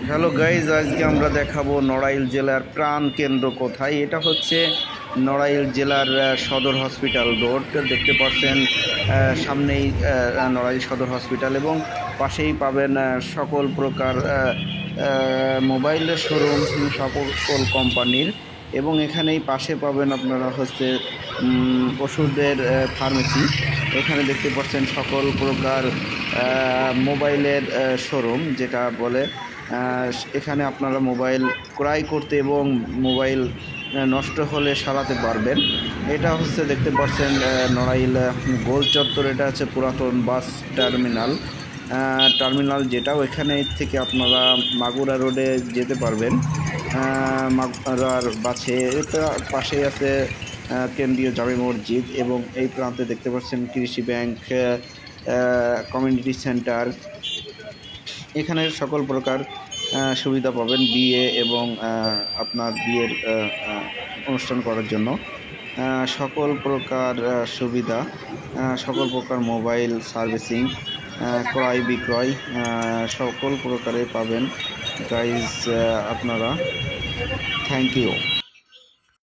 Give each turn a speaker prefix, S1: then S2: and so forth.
S1: Hello guys, আজকে আমরা দেখাবো নড়াইল জেলার প্রাণ কেন্দ্র কোথায়। এটা হচ্ছে নড়াইল জেলার সদর হসপিটাল রোড। দেখতে পাচ্ছেন সামনেই নড়াইল সদর হসপিটাল এবং পাশেই পাবেন সকল প্রকার মোবাইলের শোরুম, সকল কোম্পানির। এবং এখানেই পাশে পাবেন আপনারা হচ্ছে ওষুধের ফার্মেসি। এখানে দেখতে পাচ্ছেন সকল প্রকার মোবাইলের শোরুম, যেটা বলে এখানে আপনারা মোবাইল ক্রয় করতে এবং মোবাইল নষ্ট হলে সারাতে পারবেন। এটা হচ্ছে দেখতে পাচ্ছেন নড়াইল গোল চত্বর। এটা হচ্ছে পুরাতন বাস টার্মিনাল যেটাও এখানে থেকে আপনারা মাগুরা রোডে যেতে পারবেন। মাগুরার বাসে এটা পাশেই আছে কেন্দ্রীয় জামে মসজিদ এবং এই প্রান্তে দেখতে পাচ্ছেন কৃষি ব্যাংক, কমিউনিটি সেন্টার। এখানে সকল প্রকার সুবিধা পাবেন বিয়ে এবং আপনার বিয়ের অনুষ্ঠান করার জন্য সকল প্রকার সুবিধা, সকল প্রকার মোবাইল সার্ভিসিং, ক্রয় বিক্রয় সকল প্রকারে পাবেন গাইজ আপনারা। Thank you.